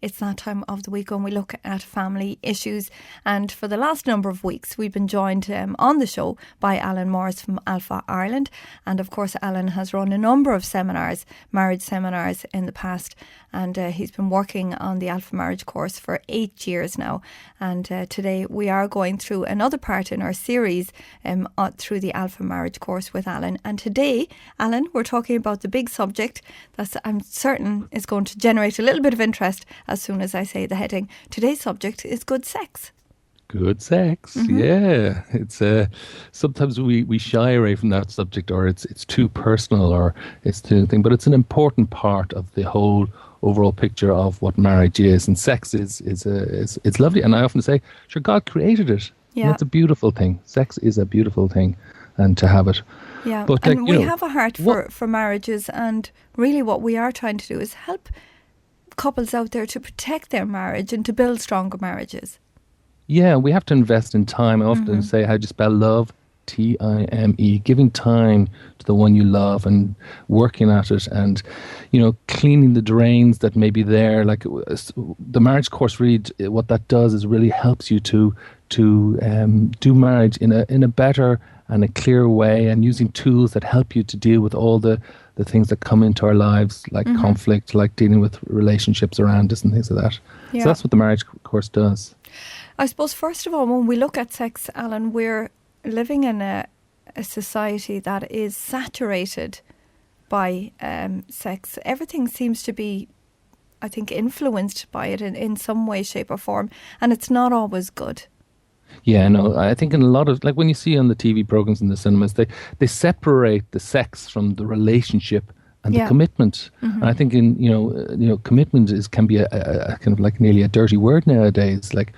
It's that time of the week when we look at family issues. And for the last number of weeks, we've been joined on the show by Alan Morris from Alpha Ireland. And of course, Alan has run a number of seminars, marriage seminars in the past. And he's been working on the AlanMarriage course for 8 years now. And today we are going through another part in our series through the AlanMarriage course with Alan. And today, Alan, we're talking about the big subject that I'm certain is going to generate a little bit of interest as soon as I say the heading. Today's subject is good sex. Good sex, yeah. It's sometimes we shy away from that subject, or it's too personal, or it's too thing. But it's an important part of the whole overall picture of what marriage is, and sex is it's lovely. And I often say, sure, God created it. Yeah, and it's a beautiful thing. Sex is a beautiful thing, and to have it. Yeah, but and we have a heart for marriages, and really what we are trying to do is help couples out there to protect their marriage and to build stronger marriages. Yeah, we have to invest in time. I often say, how do you spell love? Time. Giving time to the one you love and working at it, and cleaning the drains that may be there. Like the marriage course, really, what that does is really helps you to do marriage in a better and a clear way, and using tools that help you to deal with all the things that come into our lives, like conflict, like dealing with relationships around us and things like that. Yeah. So that's what the marriage course does. I suppose, first of all, when we look at sex, Alan, we're living in a society that is saturated by sex. Everything seems to be, I think, influenced by it in some way, shape or form. And it's not always good. Yeah, no, I think in a lot of, like when you see on the TV programs in the cinemas, they separate the sex from the relationship and the commitment. And I think commitment can be a kind of like nearly a dirty word nowadays. Like,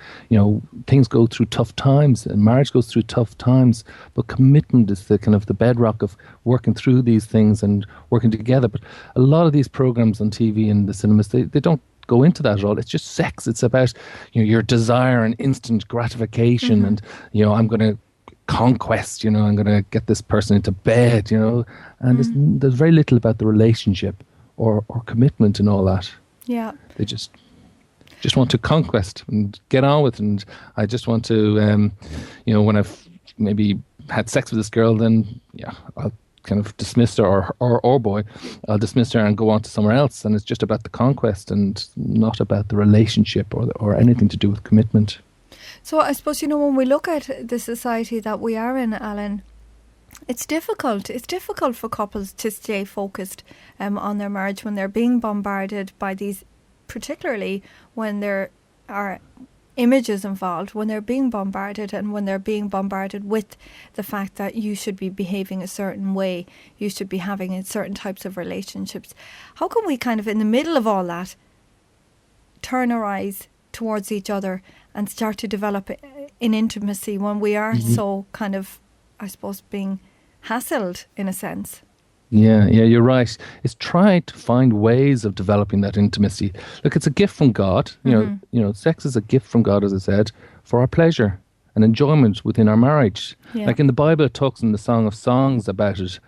things go through tough times, and marriage goes through tough times, but commitment is the kind of the bedrock of working through these things and working together. But a lot of these programs on TV and the cinemas, they don't go into that at all. It's just sex. It's about your desire and instant gratification, and I'm going to conquest. I'm going to get this person into bed. And there's very little about the relationship or commitment and all that. Yeah, they just want to conquest and get on with it. And I just want to, when I've maybe had sex with this girl, then I'll kind of dismiss her, or boy, I'll dismiss her and go on to somewhere else. And it's just about the conquest and not about the relationship or anything to do with commitment. So I suppose, when we look at the society that we are in, Alan, it's difficult. It's difficult for couples to stay focused on their marriage when they're being bombarded by these, particularly when there are images involved, when they're being bombarded, and when they're being bombarded with the fact that you should be behaving a certain way, you should be having certain types of relationships. How can we kind of, in the middle of all that, turn our eyes towards each other and start to develop an intimacy when we are so kind of, I suppose, being hassled in a sense? Yeah, you're right. It's trying to find ways of developing that intimacy. Look, it's a gift from God. Sex is a gift from God, as I said, for our pleasure and enjoyment within our marriage. Yeah. Like in the Bible, it talks in the Song of Songs about it.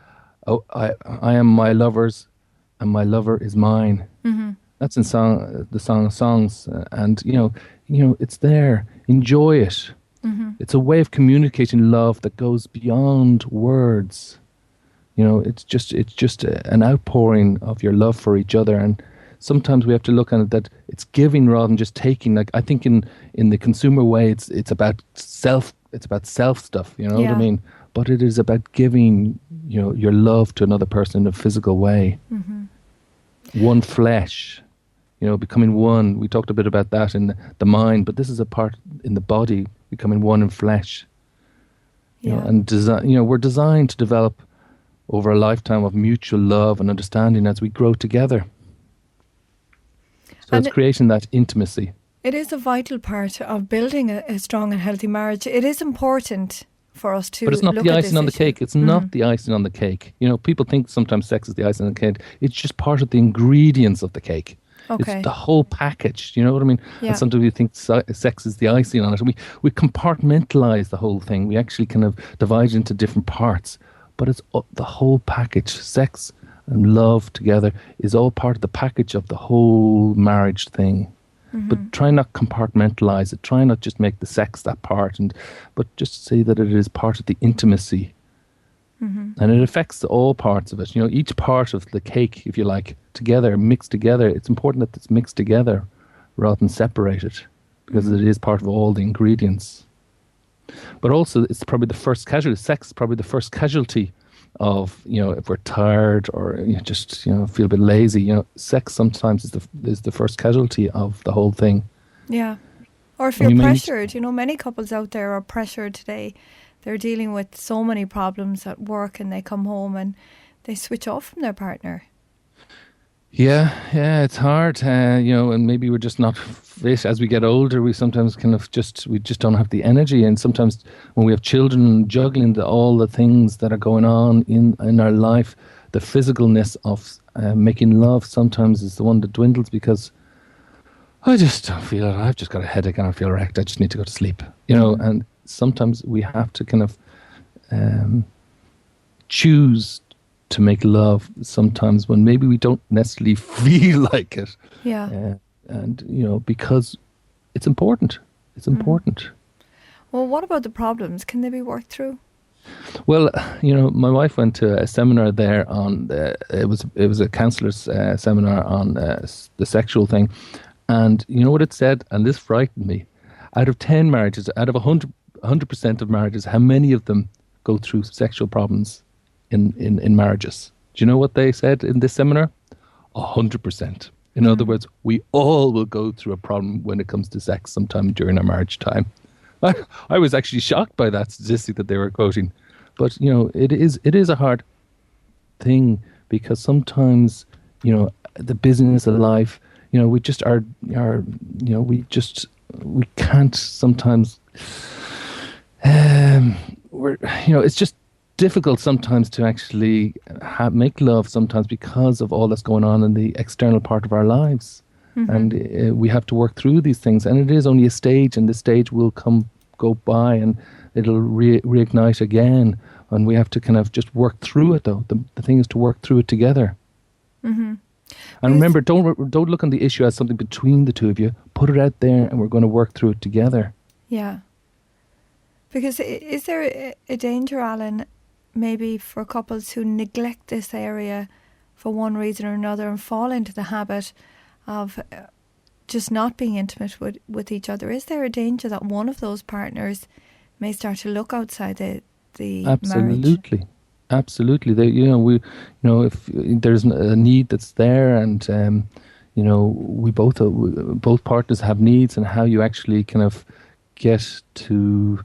Oh, I am my lover's, and my lover is mine. That's in the Song of Songs, and it's there. Enjoy it. It's a way of communicating love that goes beyond words. It's just an outpouring of your love for each other, and sometimes we have to look at it that it's giving rather than just taking. Like I think in the consumer way, it's about self. It's about self stuff. What I mean? But it is about giving your love to another person in a physical way. One flesh. Becoming one. We talked a bit about that in the mind, but this is a part in the body, becoming one in flesh. And we're designed to develop over a lifetime of mutual love and understanding as we grow together. So it's creating that intimacy. It is a vital part of building a strong and healthy marriage. It is important for us to. But it's not look the at icing on the issue. cake. It's not the icing on the cake. People think sometimes sex is the icing on the cake. It's just part of the ingredients of the cake. Okay. It's the whole package. You know what I mean? Yeah. And sometimes we think sex is the icing on it. We compartmentalize the whole thing. We actually kind of divide it into different parts. But it's the whole package. Sex and love together is all part of the package of the whole marriage thing. But try not compartmentalize it. Try not just make the sex that part, but just say that it is part of the intimacy. And it affects all parts of it. Each part of the cake, if you like, together, mixed together. It's important that it's mixed together rather than separated, because it is part of all the ingredients. But also, it's probably the first casualty. Sex is probably the first casualty of, if we're tired or just feel a bit lazy. Sex sometimes is the first casualty of the whole thing. Yeah. Or if you're pressured, many couples out there are pressured today. They're dealing with so many problems at work, and they come home and they switch off from their partner. Yeah, it's hard, and maybe we're just not fit. As we get older, we sometimes we just don't have the energy. And sometimes when we have children, juggling all the things that are going on in our life, the physicalness of making love sometimes is the one that dwindles, because I just don't feel it. I've just got a headache and I feel wrecked. I just need to go to sleep, and sometimes we have to choose to make love sometimes when maybe we don't necessarily feel like it. Yeah. And, because it's important. It's important. Well, what about the problems? Can they be worked through? Well, my wife went to a seminar there on, it was a counsellor's seminar on the sexual thing. And you know what it said? And this frightened me. Out of 10 marriages, out of 100% of marriages, how many of them go through sexual problems in marriages? Do you know what they said in this seminar? 100%. In other words, we all will go through a problem when it comes to sex sometime during our marriage time. I was actually shocked by that statistic that they were quoting. But, it is a hard thing, because sometimes, the busyness of life, we just we can't sometimes, it's just difficult sometimes to actually make love sometimes, because of all that's going on in the external part of our lives. And we have to work through these things, and it is only a stage, and this stage will go by, and it'll reignite again, and we have to just work through it. Though the thing is to work through it together. And remember, don't look on the issue as something between the two of you. Put it out there, and we're going to work through it together. Yeah. Because is there a danger, Alan, maybe for couples who neglect this area for one reason or another and fall into the habit of just not being intimate with each other? Is there a danger that one of those partners may start to look outside the marriage? Absolutely. If there's a need that's there, and we both partners have needs, and how you actually get to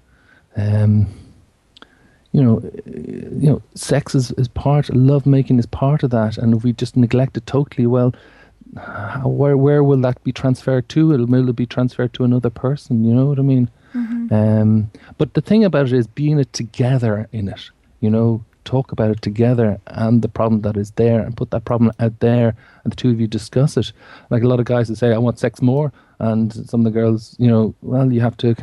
sex is part, love making is part of that, and if we just neglect it totally, well, where will that be transferred to? Will it be transferred to another person? You know what I mean? But the thing about it is being it together in it. Talk about it together, and the problem that is there, and put that problem out there, and the two of you discuss it. Like a lot of guys that say, I want sex more, and some of the girls, well, you have to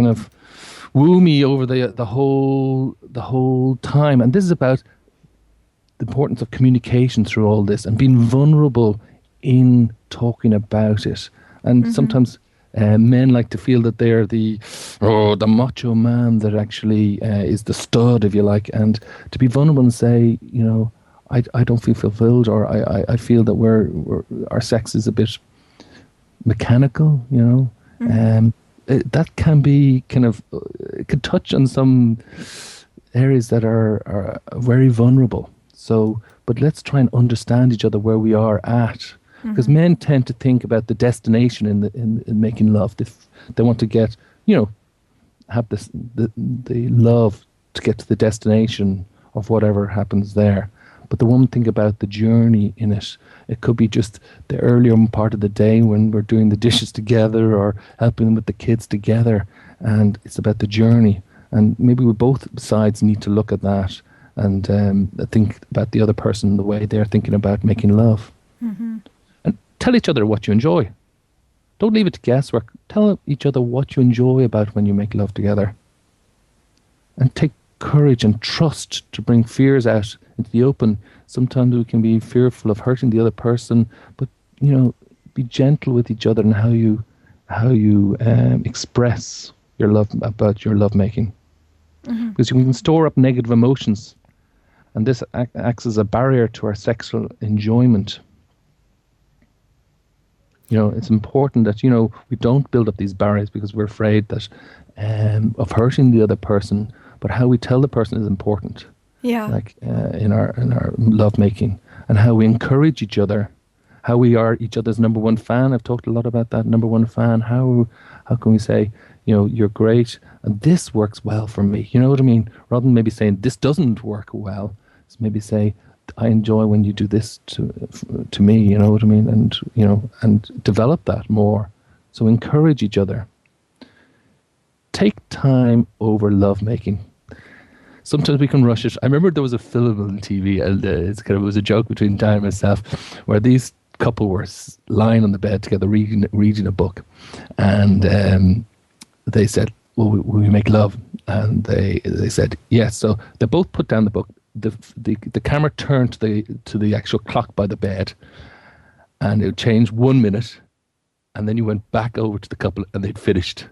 woo me over the whole time. And this is about the importance of communication through all this, and being vulnerable in talking about it. And sometimes men like to feel that they're the macho man that actually is the stud, if you like, and to be vulnerable and say, I don't feel fulfilled, or I feel that our sex is a bit mechanical, that can be it can touch on some areas that are very vulnerable. So, but let's try and understand each other where we are at. Because men tend to think about the destination in making love. They want to get, have the love to get to the destination of whatever happens there. But the woman think about the journey in it. It could be just the earlier part of the day when we're doing the dishes together, or helping them with the kids together. And it's about the journey. And maybe we both sides need to look at that and think about the other person, the way they're thinking about making love. Tell each other what you enjoy. Don't leave it to guesswork. Tell each other what you enjoy about when you make love together. And take courage and trust to bring fears out into the open. Sometimes we can be fearful of hurting the other person, but, be gentle with each other and how you how you express your love about your lovemaking. Because you can store up negative emotions, and this acts as a barrier to our sexual enjoyment. It's important that, we don't build up these barriers because we're afraid that of hurting the other person, but how we tell the person is important. Yeah. Like in our lovemaking, and how we encourage each other, how we are each other's number one fan. I've talked a lot about that, number one fan. How can we say, you're great and this works well for me? You know what I mean? Rather than maybe saying this doesn't work well, it's maybe say, I enjoy when you do this to me. You know what I mean? And and develop that more. So encourage each other. Take time over lovemaking. Sometimes we can rush it. I remember there was a film on TV, and it was a joke between Diane and myself, where these couple were lying on the bed together reading a book, and they said, "Well, will we make love?" And they said yes. So they both put down the book. The camera turned to the actual clock by the bed, and it changed 1 minute, and then you went back over to the couple, and they'd finished.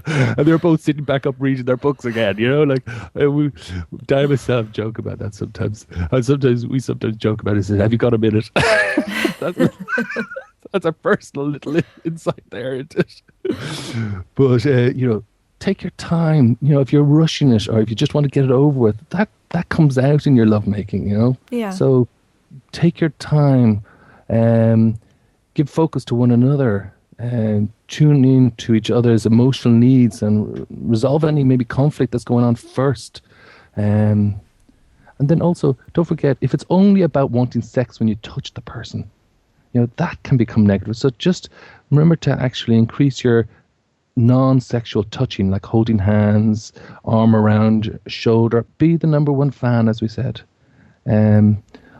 And they were both sitting back up reading their books again, like we Di and myself joke about that sometimes. And we sometimes joke about it and say, have you got a minute? That's a personal little insight there into it. But take your time. If you're rushing it, or if you just want to get it over with, that comes out in your lovemaking, Yeah. So take your time, give focus to one another, tune in to each other's emotional needs, and resolve any maybe conflict that's going on first. And then also, don't forget, if it's only about wanting sex when you touch the person, that can become negative. So just remember to actually increase your non-sexual touching, like holding hands, arm around shoulder. Be the number one fan, as we said.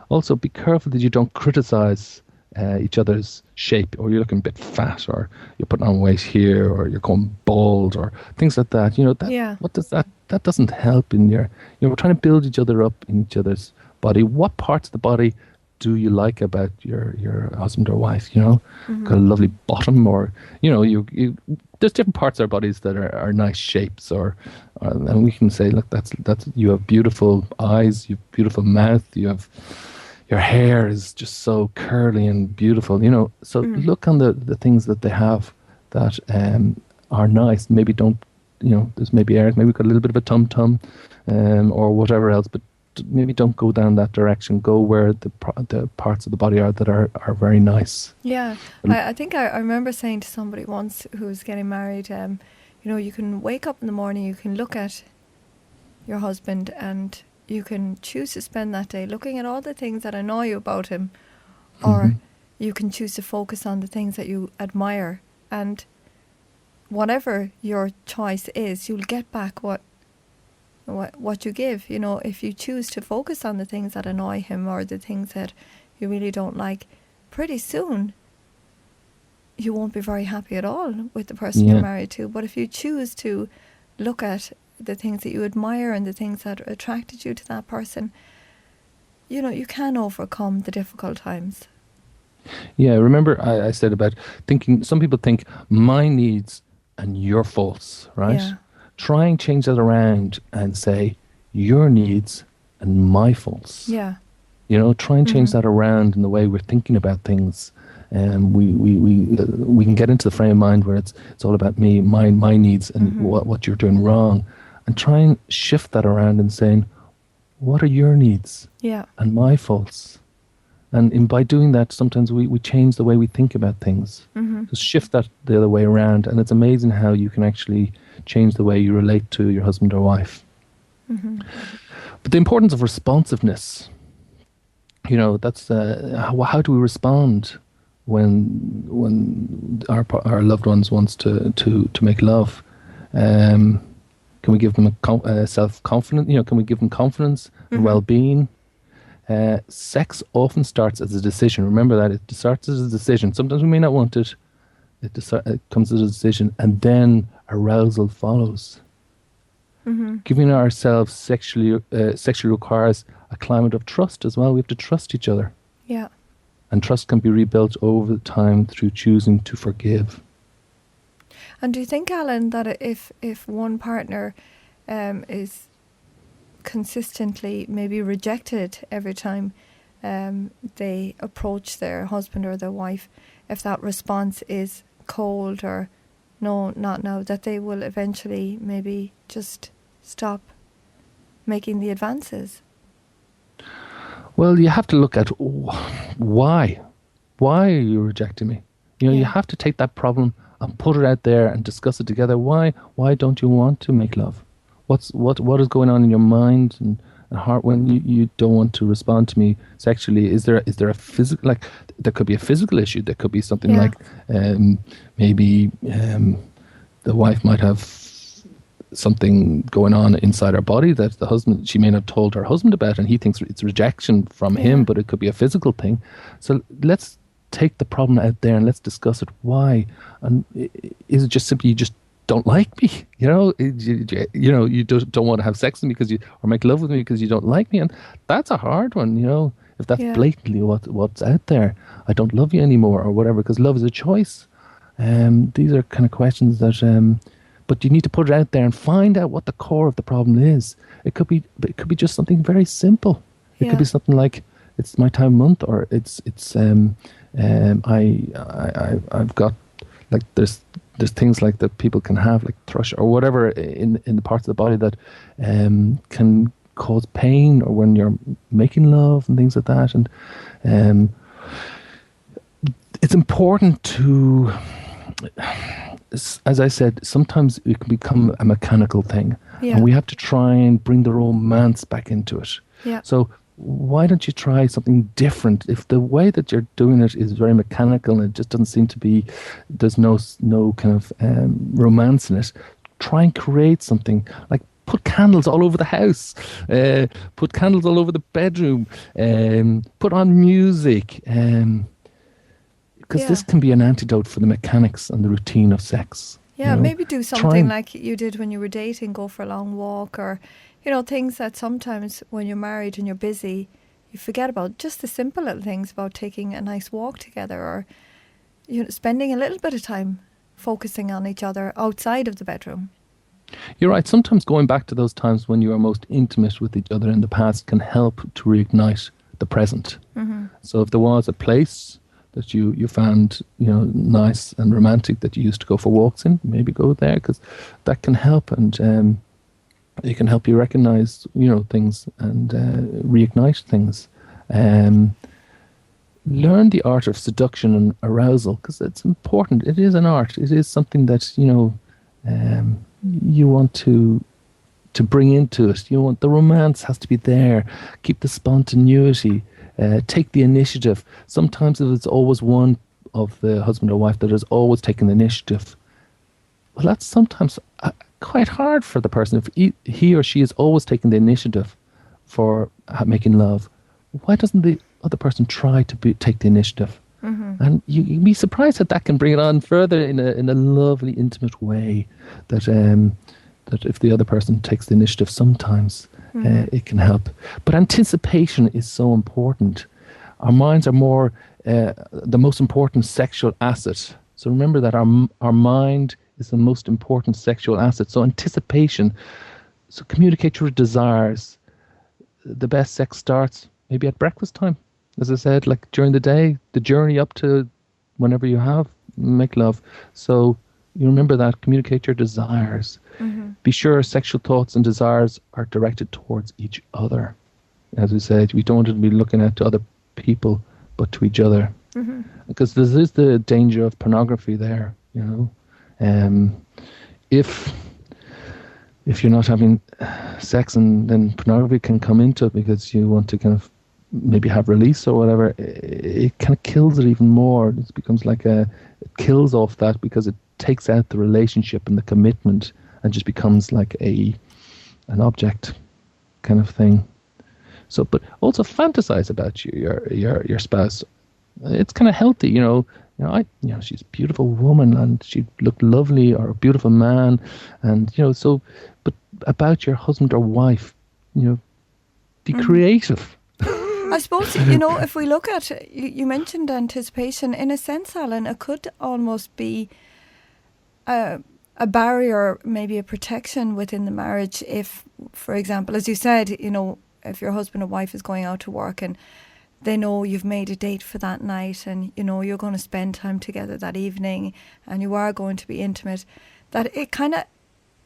Also, be careful that you don't criticize each other's shape, or you're looking a bit fat, or you're putting on weight here, or you're going bald, or things like that. What does that doesn't help in your, we're trying to build each other up in each other's body. What parts of the body do you like about your husband or wife? Got a lovely bottom, or you there's different parts of our bodies that are nice shapes, and we can say, look, that's you have beautiful eyes, you have beautiful mouth, your hair is just so curly and beautiful, So look on the things that they have that are nice. Maybe don't, there's maybe areas, maybe we've got a little bit of a tum-tum or whatever else, but maybe don't go down that direction. Go where the parts of the body are that are very nice. Yeah. I think I remember saying to somebody once who was getting married, you can wake up in the morning, you can look at your husband, and you can choose to spend that day looking at all the things that annoy you about him, or you can choose to focus on the things that you admire. And whatever your choice is, you'll get back what you give. If you choose to focus on the things that annoy him, or the things that you really don't like, pretty soon you won't be very happy at all with the person you're married to. But if you choose to look at the things that you admire and the things that attracted you to that person, you can overcome the difficult times. Yeah, remember I said about thinking, some people think my needs and your faults, right? Yeah. Try and change that around and say your needs and my faults. Yeah. Try and change that around in the way we're thinking about things. And we can get into the frame of mind where it's all about me, my needs, and what you're doing wrong. And try and shift that around and saying, what are your needs and my faults? And by doing that, sometimes we change the way we think about things. Just shift that the other way around. And it's amazing how you can actually change the way you relate to your husband or wife. But the importance of responsiveness, that's how do we respond when our loved ones wants to make love? Can we give them a self-confidence? Can we give them confidence and well-being? Sex often starts as a decision. Remember that it starts as a decision. Sometimes we may not want it. It comes as a decision, and then arousal follows. Giving ourselves sexually requires a climate of trust as well. We have to trust each other. Yeah. And trust can be rebuilt over time through choosing to forgive. And do you think, Alan, that if one partner is consistently maybe rejected every time they approach their husband or their wife, if that response is cold or no, not now, that they will eventually maybe just stop making the advances? Well, you have to look at why. Why are you rejecting me? You have to take that problem and put it out there and discuss it together. Why don't you want to make love? What is going on in your mind and heart when you don't want to respond to me sexually? Is there a physical, like, there could be a physical issue. There could be something like maybe the wife might have something going on inside her body that the husband, she may not have told her husband about, and he thinks it's rejection from him, but it could be a pphysical thing. So let's take the problem out there and let's discuss it. Why? And is it just simply you just don't like me? You don't want to have sex with me or make love with me because you don't like me, and that's a hard one. If that's blatantly what's out there, I don't love you anymore or whatever, because love is a choice. These are kind of questions that, but you need to put it out there and find out what the core of the problem is. It could be just something very simple. It could be something like, it's my time of month, or I've got, like, there's things like that people can have, like thrush or whatever in the parts of the body that can cause pain, or when you're making love and things like that. And it's important to, as I said, sometimes it can become a mechanical thing, and we have to try and bring the romance back into it. So why don't you try something different? If the way that you're doing it is very mechanical and it just doesn't seem to be, there's no kind of romance in it, try and create something, like put candles all over the house, put candles all over the bedroom, put on music, because this can be an antidote for the mechanics and the routine of sex. Maybe do something like you did when you were dating, go for a long walk, or things that sometimes when you're married and you're busy, you forget about, just the simple little things about taking a nice walk together, or spending a little bit of time focusing on each other outside of the bedroom. You're right. Sometimes going back to those times when you were most intimate with each other in the past can help to reignite the present. Mm-hmm. So if there was a place that you found nice and romantic that you used to go for walks in, maybe go there, because that can help, and it can help you recognize things and reignite things. Learn the art of seduction and arousal, because it's important. It is an art. It is something that you want to bring into it. The romance has to be there. Keep the spontaneity. Take the initiative. Sometimes if it's always one of the husband or wife that is always taking the initiative, well, that's sometimes quite hard for the person. If he or she is always taking the initiative for making love, why doesn't the other person try to take the initiative? Mm-hmm. And you'd be surprised that can bring it on further in a lovely, intimate way. That if the other person takes the initiative, sometimes it can help. But anticipation is so important. Our minds are more the most important sexual asset. So remember that our mind is the most important sexual asset. So anticipation. So communicate your desires. The best sex starts maybe at breakfast time. As I said, like during the day, the journey up to whenever you make love. So you remember that, communicate your desires. Mm-hmm. Be sure sexual thoughts and desires are directed towards each other. As we said, we don't want to be looking at to other people, but to each other. Mm-hmm. Because there is the danger of pornography there, If you're not having sex, and then pornography can come into it because you want to kind of maybe have release or whatever, it kind of kills it even more. It becomes like it kills off that, because it takes out the relationship and the commitment and just becomes like an object kind of thing. So, but also fantasize about your spouse. It's kind of healthy, she's a beautiful woman and she looked lovely, or a beautiful man, and so. But about your husband or wife, be creative. I suppose, if we look at, you mentioned anticipation, in a sense, Alan, it could almost be a barrier, maybe a protection within the marriage if, for example, as you said, if your husband or wife is going out to work and they know you've made a date for that night and, you're going to spend time together that evening and you are going to be intimate, that it kind of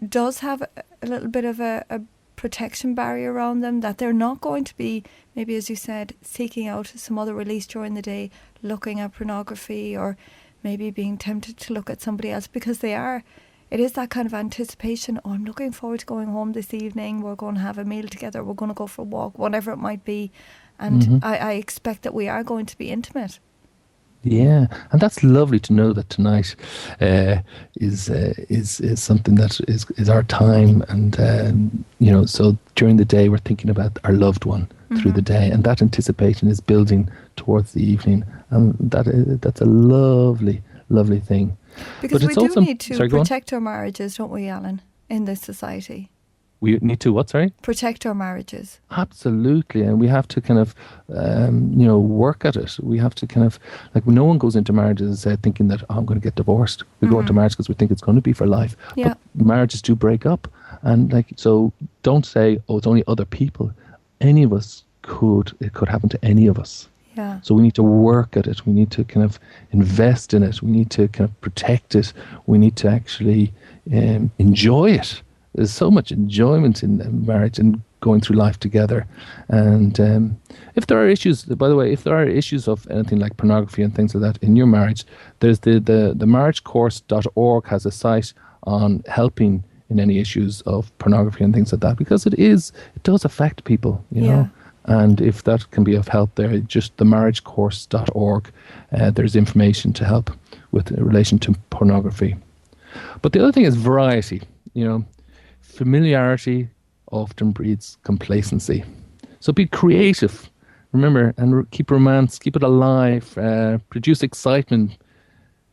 does have a little bit of a protection barrier around them, that they're not going to be, maybe as you said, seeking out some other release during the day, looking at pornography or maybe being tempted to look at somebody else, because it is that kind of anticipation. Oh, I'm looking forward to going home this evening. We're going to have a meal together. We're going to go for a walk, whatever it might be. And I expect that we are going to be intimate. Yeah, and that's lovely to know that tonight is something that is our time, and so during the day we're thinking about our loved one through the day, and that anticipation is building towards the evening, and that's a lovely thing. Because we do need to protect our marriages, don't we, Alan, in this society? We need to what, sorry? Protect our marriages. Absolutely. And we have to kind of, work at it. We have to kind of, no one goes into marriages thinking that, I'm going to get divorced. We go into marriage because we think it's going to be for life. Yeah. But marriages do break up. And so don't say, it's only other people. Any of us it could happen to any of us. Yeah. So we need to work at it. We need to kind of invest in it. We need to kind of protect it. We need to actually enjoy it. There's so much enjoyment in marriage and going through life together. And if there are issues, by the way, if there are issues of anything like pornography and things like that in your marriage, there's the marriagecourse.org has a site on helping in any issues of pornography and things like that, because it does affect people, you know. And if that can be of help there, just the marriagecourse.org, there's information to help with in relation to pornography. But the other thing is variety, Familiarity often breeds complacency. So be creative, remember, and keep romance, keep it alive, produce excitement,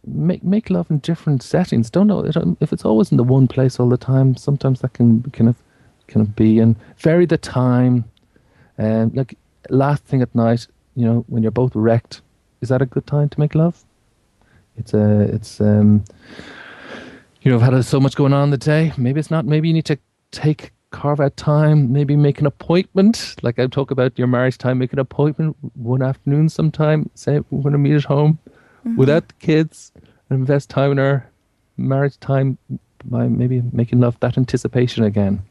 make love in different settings. Don't know if it's always in the one place all the time. Sometimes that can kind of be, and vary the time. And last thing at night, when you're both wrecked, is that a good time to make love? I've had so much going on in the day. Maybe it's not. Maybe you need to carve out time. Maybe make an appointment. Like I talk about your marriage time. Make an appointment one afternoon sometime. Say we're going to meet at home without the kids, and invest time in our marriage time by maybe making love. That anticipation again.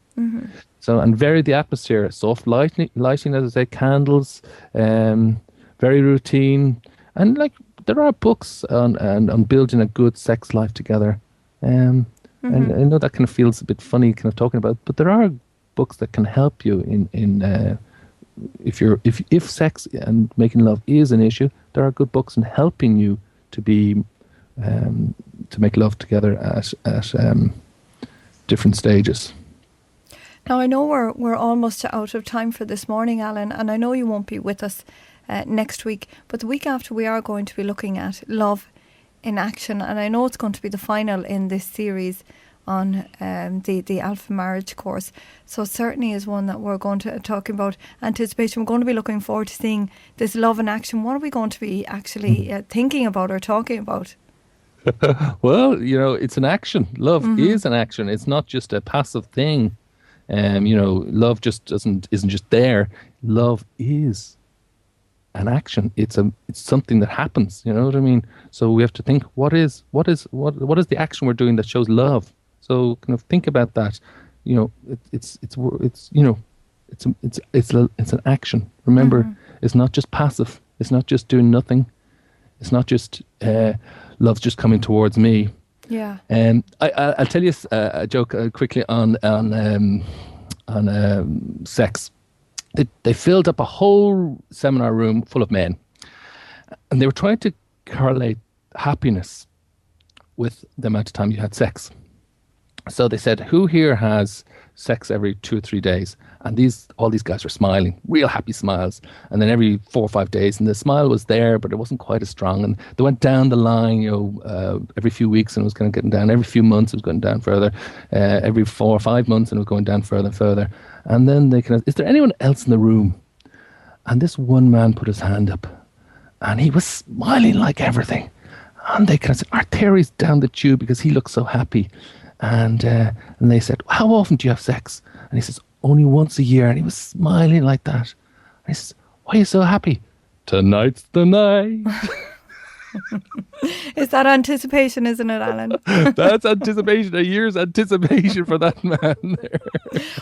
So, and vary the atmosphere. Soft lighting, as I say, candles. Very routine, and there are books on building a good sex life together. And I know that kind of feels a bit funny kind of talking about, but there are books that can help you in if sex and making love is an issue, there are good books in helping you to be to make love together at different stages. Now I know we're almost out of time for this morning, Alan, and I know you won't be with us next week, but the week after we are going to be looking at love in action, and I know it's going to be the final in this series on the Alpha Marriage course. So it certainly is one that we're going to talk about anticipation. We're going to be looking forward to seeing this love in action. What are we going to be actually thinking about or talking about? Well, it's an action. Love is an action. It's not just a passive thing. Love just isn't just there. Love is an action. It's something that happens. You know what I mean? So we have to think, what is the action we're doing that shows love? So kind of think about that. It's an action. Remember, it's not just passive. It's not just doing nothing. It's not just love's just coming towards me. Yeah. I'll tell you a joke quickly on sex. They filled up a whole seminar room full of men, and they were trying to correlate happiness with the amount of time you had sex. So they said, who here has sex every 2 or 3 days? And all these guys were smiling, real happy smiles. And then every 4 or 5 days, and the smile was there, but it wasn't quite as strong. And they went down the line, every few weeks, and it was kind of getting down. Every few months, it was going down further. Every 4 or 5 months, and it was going down further and further. And then they is there anyone else in the room? And this one man put his hand up, and he was smiling like everything. And they kind of said, our theory's down the tube because he looks so happy. And they said, how often do you have sex? And he says, only once a year. And he was smiling like that. And he says, why are you so happy? Tonight's the night. Is that anticipation, isn't it, Alan? That's anticipation, a year's anticipation for that man there.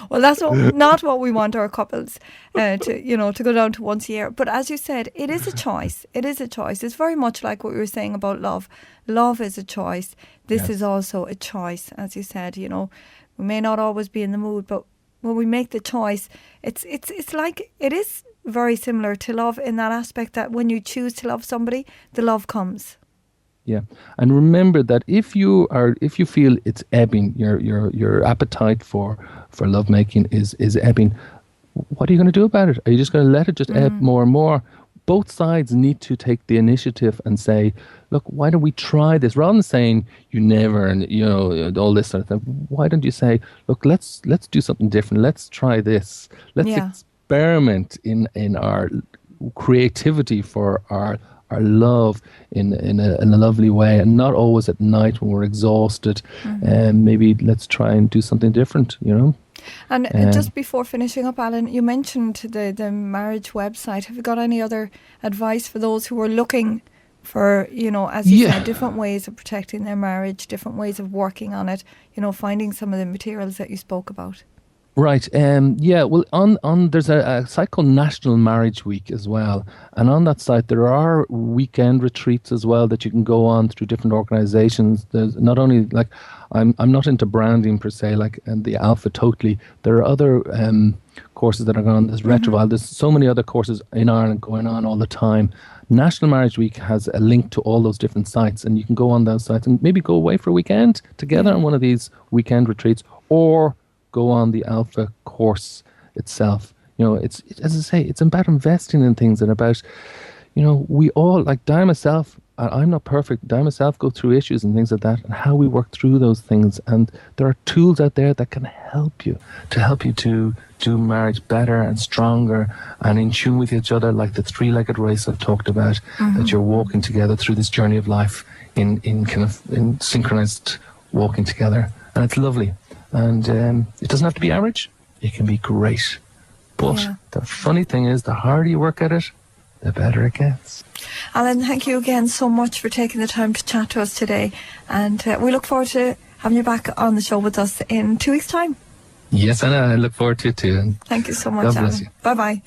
Well, that's not what we want our couples to go down to once a year. But as you said, it is a choice. It is a choice. It's very much like what we were saying about love. Love is a choice. This is also a choice, as you said. We may not always be in the mood, but when we make the choice, it's like it is very similar to love in that aspect that when you choose to love somebody, the love comes. Yeah, and remember that if you feel it's ebbing, your appetite for lovemaking is ebbing, what are you going to do about it? Are you just going to let it just ebb more and more? Both sides need to take the initiative and say, look, why don't we try this? Rather than saying you never and all this sort of thing, why don't you say, look, let's do something different. Let's try this. Let's experiment in our creativity for our love in a lovely way, and not always at night when we're exhausted. And maybe let's try and do something different, And just before finishing up, Alan, you mentioned the marriage website. Have you got any other advice for those who are looking for, as you said, different ways of protecting their marriage, different ways of working on it, finding some of the materials that you spoke about? Right. Well, on there's a site called National Marriage Week as well, and on that site there are weekend retreats as well that you can go on through different organisations. There's not only I'm not into branding per se, and the Alpha Totally. There are other courses that are going on. There's Retroval. There's so many other courses in Ireland going on all the time. National Marriage Week has a link to all those different sites, and you can go on those sites and maybe go away for a weekend together on one of these weekend retreats, or go on the Alpha course itself. It's as I say, it's about investing in things, and about, we all, like Di myself, I'm not perfect. Di myself go through issues and things like that, and how we work through those things. And there are tools out there that can help you to do marriage better and stronger and in tune with each other, like the three-legged race I've talked about, that you're walking together through this journey of life in synchronized walking together. And it's lovely. And it doesn't have to be average. It can be great. But the funny thing is, the harder you work at it, the better it gets. Alan, thank you again so much for taking the time to chat to us today. And we look forward to having you back on the show with us in 2 weeks' time. Yes, Anna, I look forward to it too. Thank you so much, God Alan. bless you. Bye-bye.